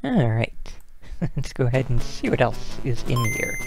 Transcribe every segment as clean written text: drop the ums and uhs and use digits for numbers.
Alright, let's go ahead and see what else is in here.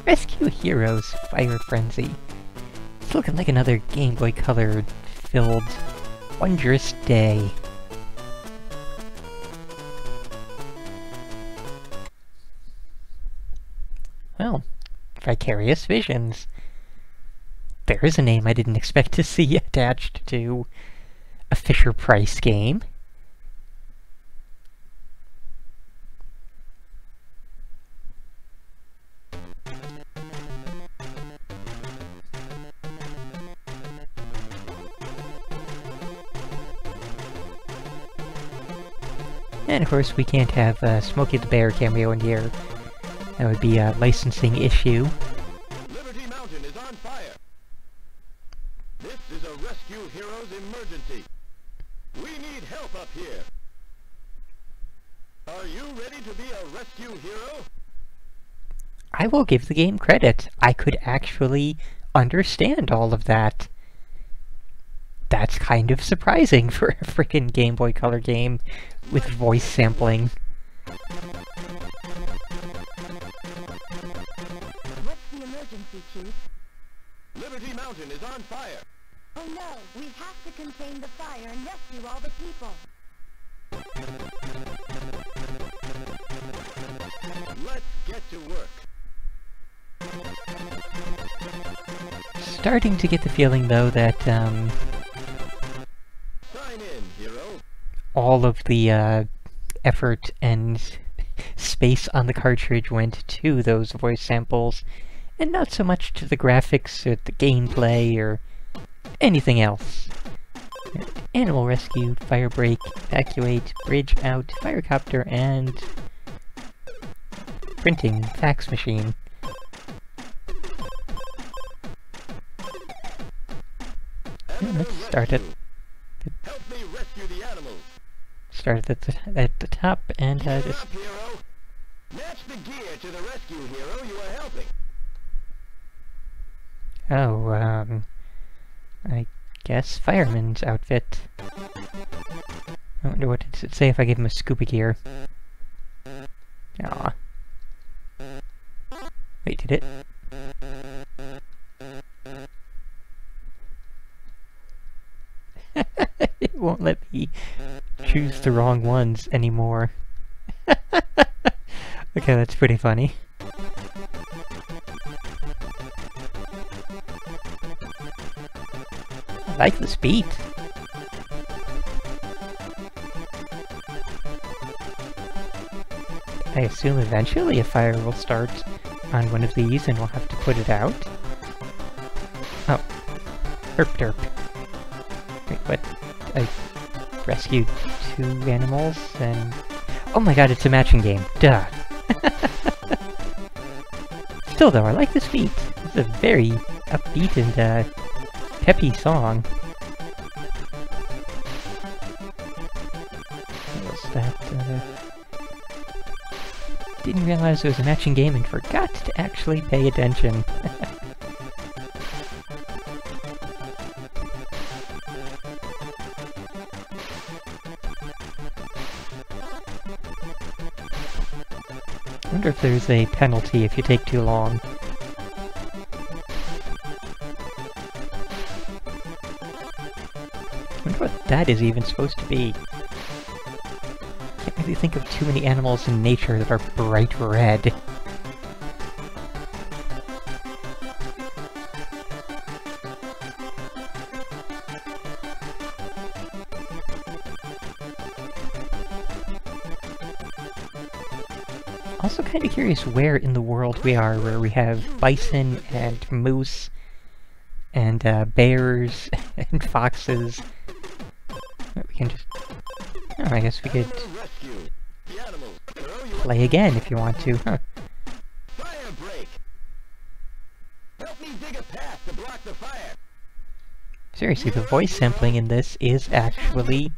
Rescue Heroes Fire Frenzy. It's looking like another Game Boy Color filled wondrous day. Well, Vicarious Visions. There is a name I didn't expect to see attached to a Fisher-Price game. And of course, we can't have Smokey the Bear cameo in here. That would be a licensing issue. Liberty Mountain is on fire. This is a Rescue Heroes emergency. We need help up here. Are you ready to be a rescue hero? I will give the game credit. I could actually understand all of that. That's kind of surprising for a frickin' Game Boy Color game with voice sampling. What's the emergency, Chief? Liberty Mountain is on fire. Oh no, we have to contain the fire and rescue all the people. Let's get to work. Starting to get the feeling, though, that Sign in, hero. all of the effort and space on the cartridge went to those voice samples, and not so much to the graphics or the gameplay or anything else. Animal rescue, fire break, evacuate, bridge out, firecopter, and printing fax machine. Let's start it. Help me rescue the animals. Start at the top and Gear just up, hero. Match the gear to the rescue hero you are helping. I guess fireman's outfit. I wonder what does it say if I give him a scuba gear. Aw. Wait, did it? It won't let me choose the wrong ones anymore. Okay, that's pretty funny. I like this beat. I assume eventually a fire will start on one of these and we'll have to put it out. Oh. Herp derp. Wait, what? I rescued 2 animals and... Oh my god, it's a matching game. Duh. Still though, I like this beat. It's a very upbeat and peppy song. What was that? Didn't realize it was a matching game and forgot to actually pay attention. I wonder if there's a penalty if you take too long. I wonder what that is even supposed to be. Can't really think of too many animals in nature that are bright red. Also kind of curious where in the world we are, where we have bison and moose and bears and foxes. We can just... Oh, I guess we could Rescue. The animals. Hero, you are... play again if you want to. Huh. Fire break. Help me dig a path to block the fire. Seriously, the voice sampling in this is actually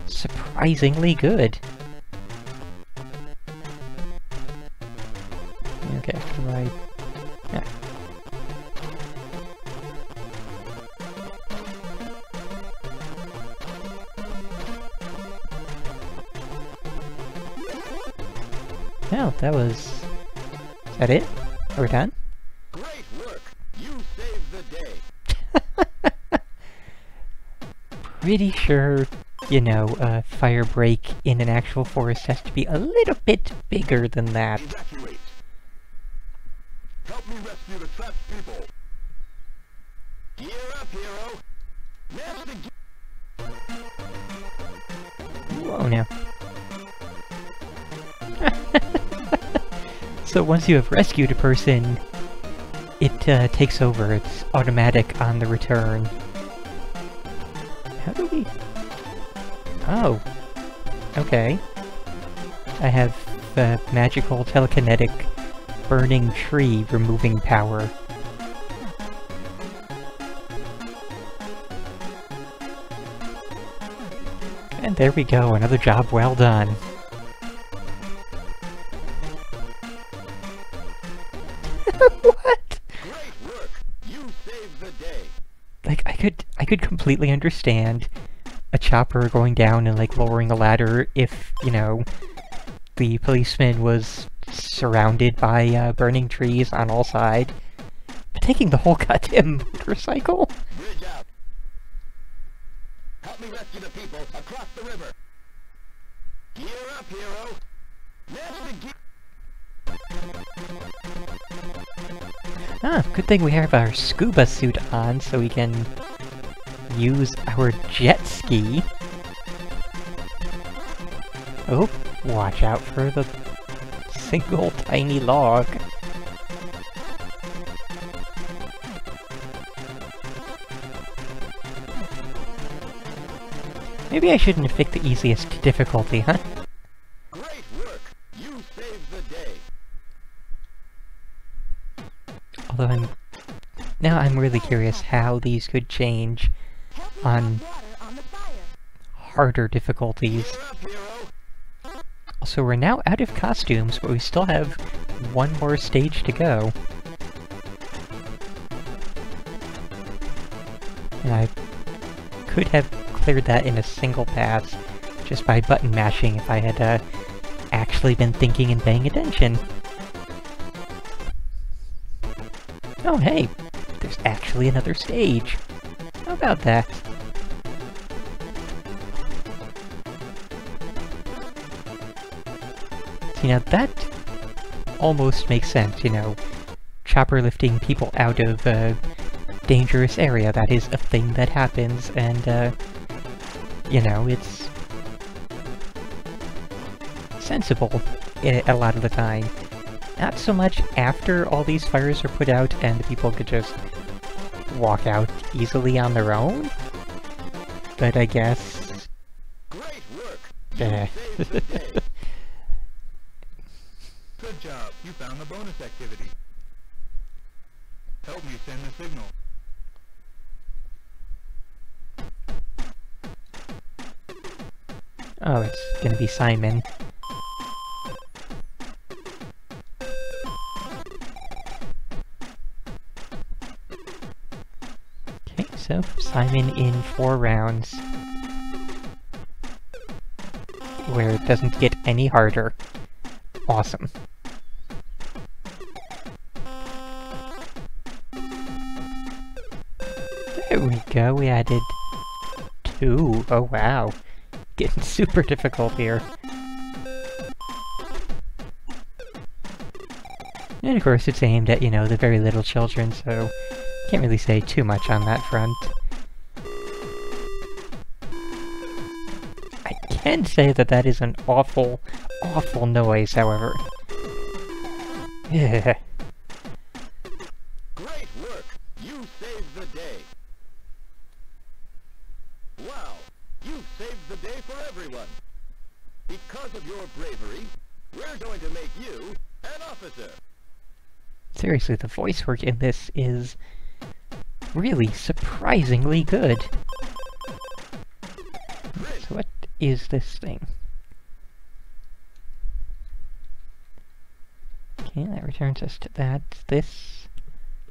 surprisingly good. Okay, right. Yeah. Oh, that was... Is that it? Are we done? Great work! You saved the day! Pretty sure, you know, a fire break in an actual forest has to be a little bit bigger than that. Evacuate! Help me rescue the trapped people! Gear up, hero! Master Whoa, now. So once you have rescued a person, it takes over. It's automatic on the return. How do we... Oh. Okay. I have magical telekinetic burning tree removing power. And there we go, another job well done. What? Great work! You saved the day! Like, I could completely understand a chopper going down and, like, lowering a ladder if, you know, the policeman was surrounded by burning trees on all sides. But taking the whole goddamn motorcycle? Bridge out! Help me rescue the people across the river! Gear up, hero! Master gear! Ah, good thing we have our scuba suit on so we can use our jet ski. Oh, watch out for the single tiny log. Maybe I shouldn't have picked the easiest difficulty, huh? Great work! You saved the day! Although now I'm really curious how these could change Help me on drop water on the fire. harder difficulties. Gear up, hero! Also, we're now out of costumes, but we still have one more stage to go. And I could have cleared that in a single pass just by button mashing if I had actually been thinking and paying attention. Oh hey, there's actually another stage. How about that? See, now that almost makes sense, you know. Chopper lifting people out of a dangerous area, that is a thing that happens, and, you know, it's sensible a lot of the time. Not so much after all these fires are put out and the people could just walk out easily on their own, but I guess... Great work! Eh. You saved the day! Good job! You found the bonus activity. Help me send the signal. Oh, it's gonna be Simon. Okay, so Simon in 4 rounds. Where it doesn't get any harder. Awesome. There we go, we added 2. Oh wow. Getting super difficult here. And of course it's aimed at, you know, the very little children, so can't really say too much on that front. I can say that that is an awful, awful noise, however. Yeah. Great work! You saved the day! Wow! You saved the day for everyone! Because of your bravery, we're going to make you an officer! Seriously, the voice work in this is really surprisingly good. So what is this thing? Okay, that returns us to that. This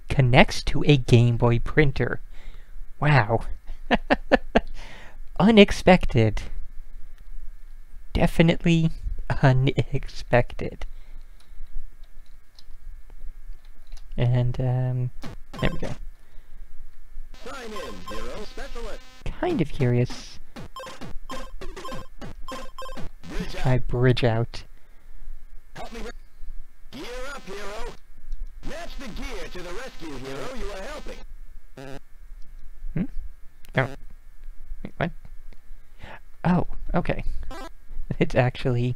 connects to a Game Boy printer. Wow. Unexpected. Definitely unexpected. And, there we go. Sign in, Hero Specialist. Kind of curious. Bridge Try bridge out. Help me. Gear up, Hero. Match the gear to the rescue hero you are helping. Oh. Wait, what? Oh, okay. It's actually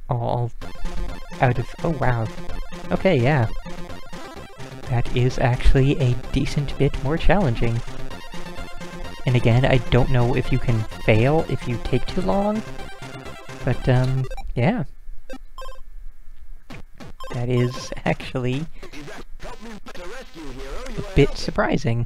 all out of... Oh, wow. Okay, yeah. That is actually a decent bit more challenging. And again, I don't know if you can fail if you take too long, but, yeah. That is actually Help me with the rescue hero you a are bit helping. surprising.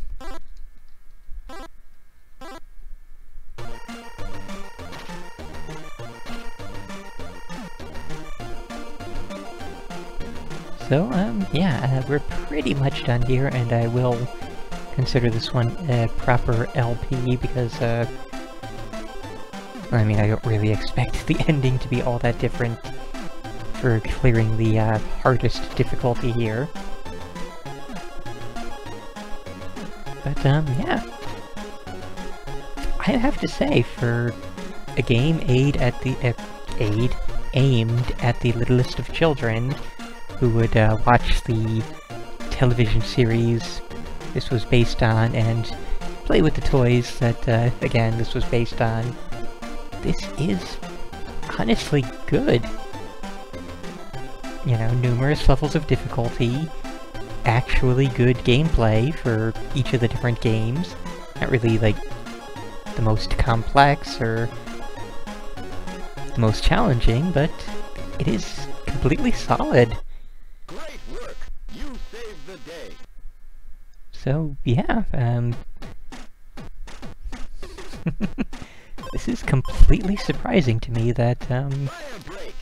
So, yeah, we're pretty much done here, and I will consider this one a proper LP because, I mean, I don't really expect the ending to be all that different for clearing the hardest difficulty here. But, yeah. I have to say, for a game aimed at the littlest of children who would watch the television series this was based on and play with the toys that, again, this was based on, this is honestly good. You know, numerous levels of difficulty, actually good gameplay for each of the different games. Not really, like, the most complex or the most challenging, but it is completely solid. Great work. You saved the day. So, yeah, this is completely surprising to me that, Fire break.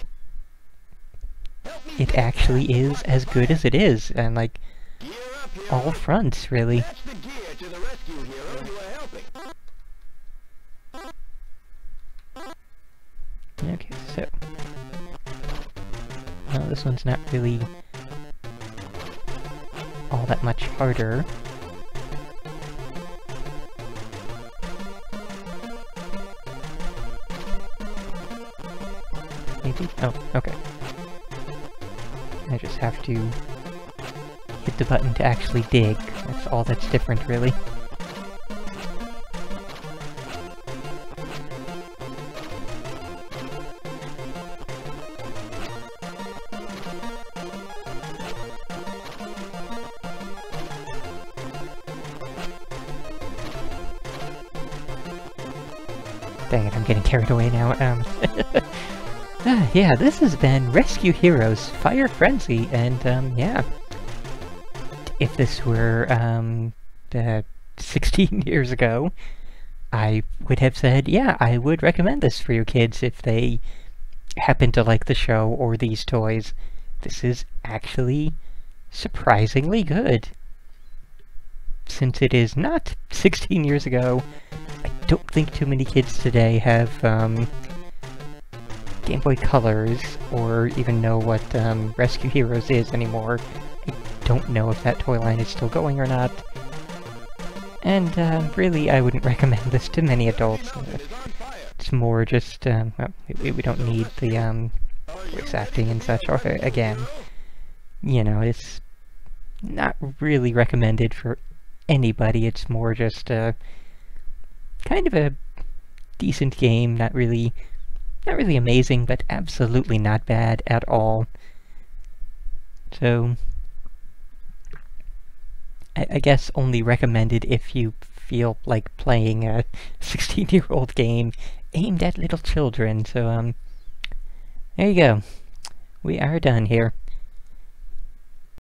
Help me it get actually is as good as it is, and, like, gear up, hero. all fronts, really. Match the gear to the rescue hero you are helping. Okay, so... Well, this one's not really all that much harder. Maybe? Oh, okay. I just have to hit the button to actually dig. That's all that's different, really. Dang it, I'm getting carried away now. Yeah, this has been Rescue Heroes Fire Frenzy, and, yeah. If this were, 16 years ago, I would have said, yeah, I would recommend this for your kids if they happen to like the show or these toys. This is actually surprisingly good. Since it is not 16 years ago, I don't think too many kids today have, Game Boy Colors, or even know what, Rescue Heroes is anymore. I don't know if that toy line is still going or not. And, really, I wouldn't recommend this to many adults. Is on fire. It's more just, well, we don't need the, voice acting and such, or, again, you know, it's not really recommended for anybody. It's more just, kind of a decent game, not really amazing, but absolutely not bad at all. So, I guess only recommended if you feel like playing a 16-year-old game aimed at little children. So, there you go. We are done here.